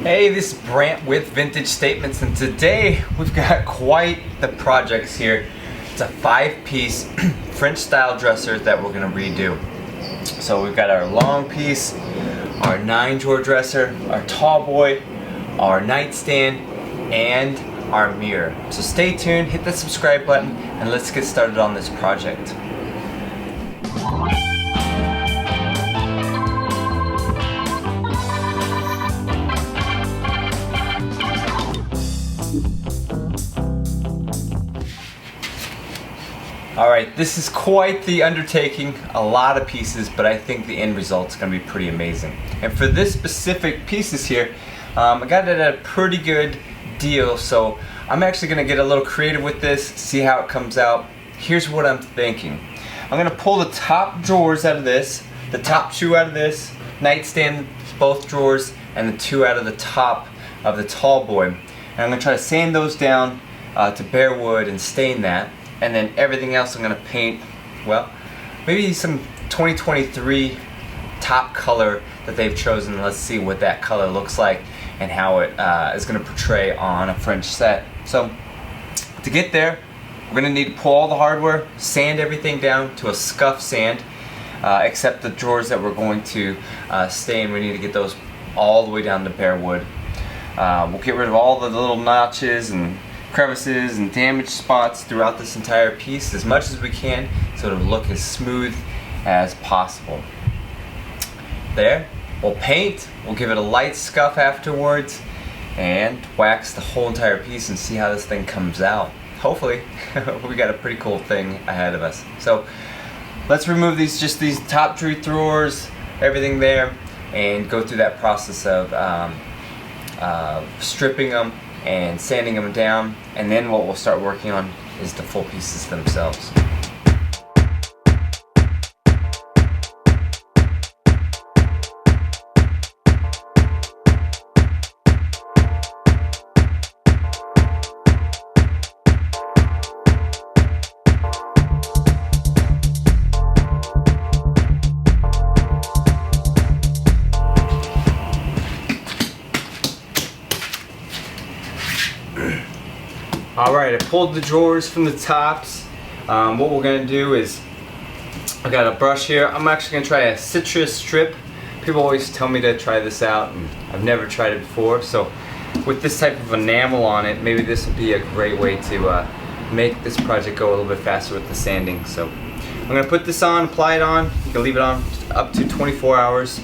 Hey, this is Brant with Vintage Statements, and today we've got quite the projects here. It's a 5-piece French style dresser that we're going to redo. So we've got our long piece, our 9-drawer dresser, our tall boy, our nightstand, and our mirror. So stay tuned, hit the subscribe button, and let's get started on this project. Alright, this is quite the undertaking, a lot of pieces, but I think the end result is going to be pretty amazing. And for this specific pieces here, I got it at a pretty good deal, so I'm actually going to get a little creative with this, see how it comes out. Here's what I'm thinking. I'm going to pull the top drawers out of this, the top 2 out of this, nightstand, both drawers, and the 2 out of the top of the tall boy. And I'm going to try to sand those down to bare wood and stain that. And then everything else I'm going to paint, well, maybe some 2023 top color that they've chosen. Let's see what that color looks like and how it is going to portray on a French set. So to get there, we're going to need to pull all the hardware, sand everything down to a scuff sand, except the drawers that we're going to stain. We need to get those all the way down to bare wood. We'll get rid of all the little notches and crevices and damaged spots throughout this entire piece as much as we can so it'll look as smooth as possible. There, we'll paint, we'll give it a light scuff afterwards and wax the whole entire piece and see how this thing comes out. Hopefully we got a pretty cool thing ahead of us. So let's remove these top 3 drawers, everything there, and go through that process of stripping them and sanding them down, and then what we'll start working on is the full pieces themselves. Alright, I pulled the drawers from the tops. What we're going to do is, I got a brush here. I'm actually going to try a citrus strip. People always tell me to try this out, and I've never tried it before. So with this type of enamel on it, maybe this would be a great way to make this project go a little bit faster with the sanding. So I'm going to put this on, apply it on. You can leave it on up to 24 hours.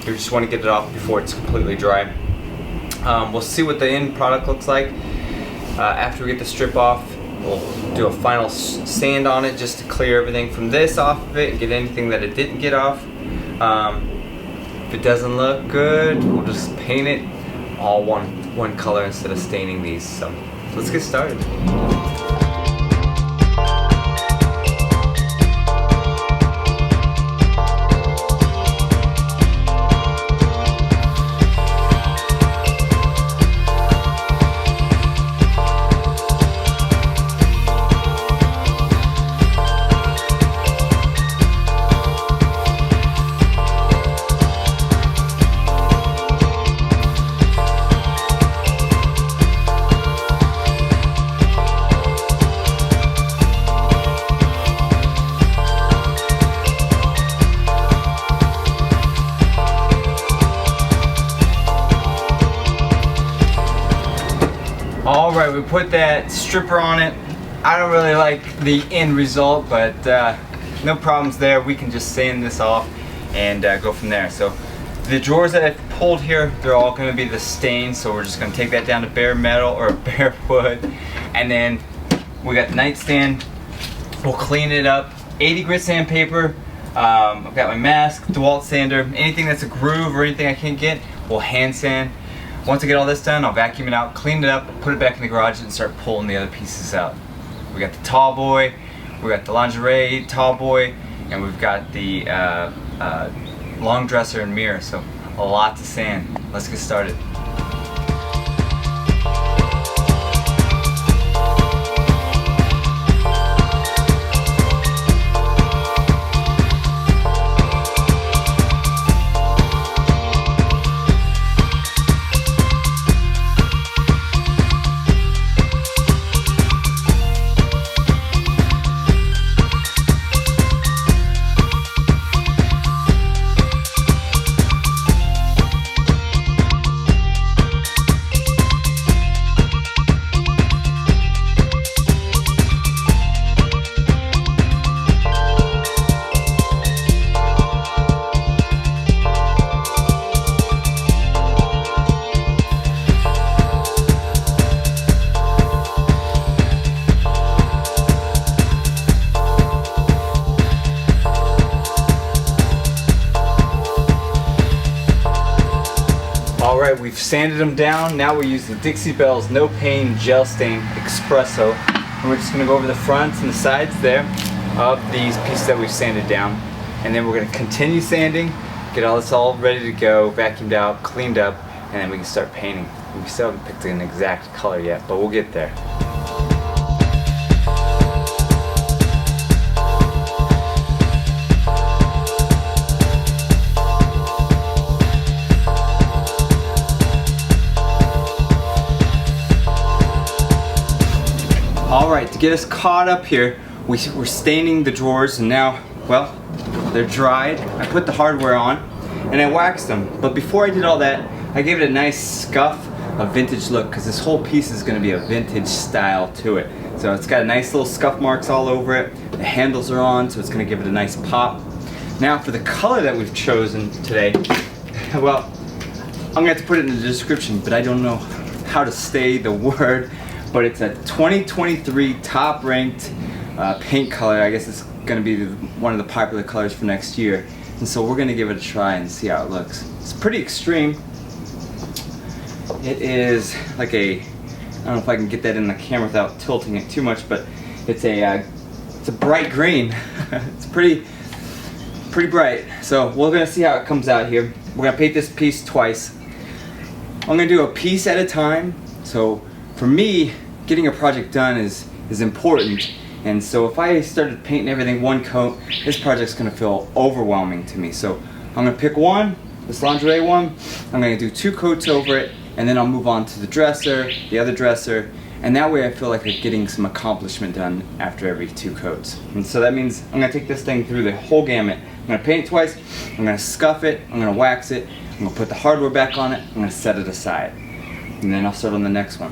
You just want to get it off before it's completely dry. We'll see what the end product looks like. After we get the strip off, we'll do a final sand on it just to clear everything from this off of it and get anything that it didn't get off. If it doesn't look good, we'll just paint it all one color instead of staining these. So let's get started. Alright, we put that stripper on it. I don't really like the end result, but no problems there. We can just sand this off and go from there. So the drawers that I've pulled here, they're all going to be the stain, so we're just going to take that down to bare metal or bare wood. And then we got the nightstand. We'll clean it up. 80 grit sandpaper. I've got my mask, DeWalt sander. Anything that's a groove or anything I can't get, we'll hand sand. Once I get all this done, I'll vacuum it out, clean it up, put it back in the garage, and start pulling the other pieces out. We got the tall boy, we got the lingerie tall boy, and we've got the long dresser and mirror, so a lot to sand. Let's get started. All right, we've sanded them down. Now we use the Dixie Belle's No Pain Gel Stain Espresso. And we're just gonna go over the fronts and the sides there of these pieces that we've sanded down. And then we're gonna continue sanding, get all this all ready to go, vacuumed out, cleaned up, and then we can start painting. We still haven't picked an exact color yet, but we'll get there. All right, to get us caught up here, we're staining the drawers, and now, well, they're dried. I put the hardware on and I waxed them. But before I did all that, I gave it a nice scuff, a vintage look, because this whole piece is going to be a vintage style to it. So it's got a nice little scuff marks all over it. The handles are on, so it's going to give it a nice pop. Now for the color that we've chosen today, well, I'm going to have to put it in the description, but I don't know how to say the word. But it's a 2023 top ranked paint color. I guess it's going to be one of the popular colors for next year. And so we're going to give it a try and see how it looks. It's pretty extreme. It is like a, I don't know if I can get that in the camera without tilting it too much, but it's a bright green. It's pretty bright. So we're going to see how it comes out here. We're going to paint this piece twice. I'm going to do a piece at a time. So for me, getting a project done is important, and so if I started painting everything one coat, this project's gonna feel overwhelming to me. So I'm gonna pick one, this lingerie one, I'm gonna do 2 coats over it, and then I'll move on to the dresser, the other dresser, and that way I feel like I'm getting some accomplishment done after every 2 coats. And so that means I'm gonna take this thing through the whole gamut. I'm gonna paint it twice, I'm gonna scuff it, I'm gonna wax it, I'm gonna put the hardware back on it, I'm gonna set it aside, and then I'll start on the next one.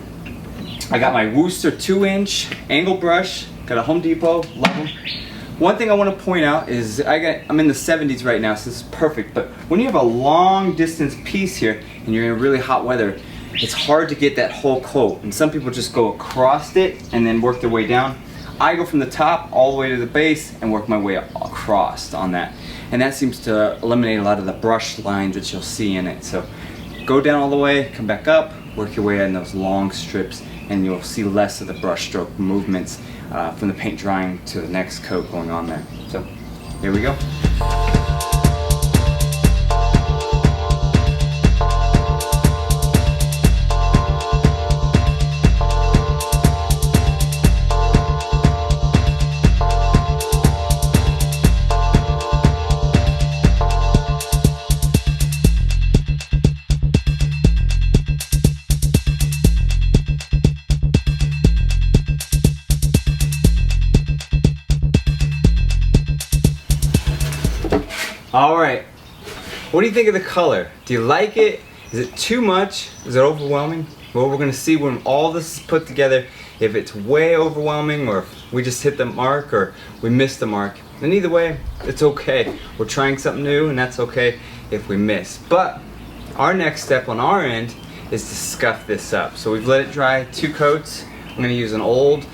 I got my Wooster 2-inch angle brush, got a Home Depot, love them. One thing I want to point out is I'm in the 70s right now, so this is perfect, but when you have a long distance piece here and you're in really hot weather, it's hard to get that whole coat, and some people just go across it and then work their way down. I go from the top all the way to the base and work my way across on that, and that seems to eliminate a lot of the brush lines that you'll see in it. So go down all the way, come back up, work your way in those long strips, and you'll see less of the brush stroke movements from the paint drying to the next coat going on there. So here we go. All right, what do you think of the color? Do you like it? Is it too much? Is it overwhelming? Well, we're gonna see when all this is put together, if it's way overwhelming or if we just hit the mark or we missed the mark. And either way, it's okay. We're trying something new, and that's okay if we miss. But our next step on our end is to scuff this up. So we've let it dry 2 coats. I'm gonna use an old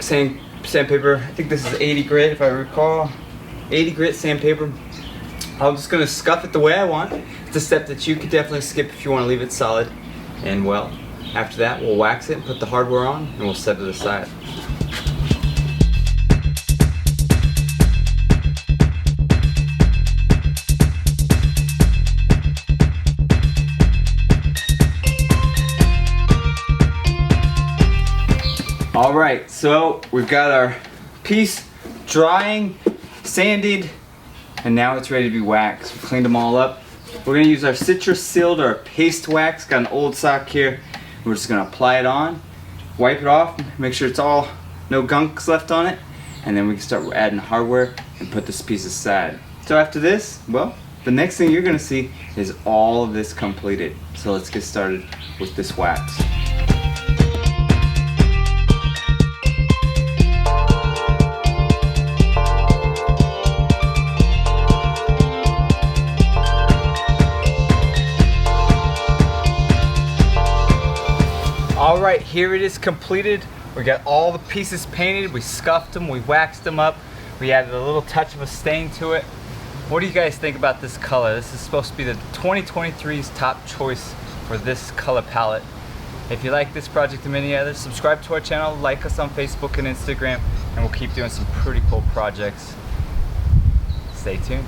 sandpaper. I think this is 80 grit if I recall. 80 grit sandpaper. I'm just going to scuff it the way I want. It's a step that you could definitely skip if you want to leave it solid. And well, after that we'll wax it and put the hardware on, and we'll set it aside. All right, so we've got our piece drying, sanded, and now it's ready to be waxed. We cleaned them all up. We're gonna use our citrus sealed or paste wax. Got an old sock here. We're just gonna apply it on, wipe it off, make sure it's all, no gunks left on it, and then we can start adding hardware and put this piece aside. So after this, well, the next thing you're gonna see is all of this completed. So let's get started with this wax. All right, here it is completed. We got all the pieces painted, we scuffed them, we waxed them up, we added a little touch of a stain to it. What do you guys think about this color? This is supposed to be the 2023's top choice for this color palette. If you like this project and many others, subscribe to our channel, like us on Facebook and Instagram, and we'll keep doing some pretty cool projects. Stay tuned.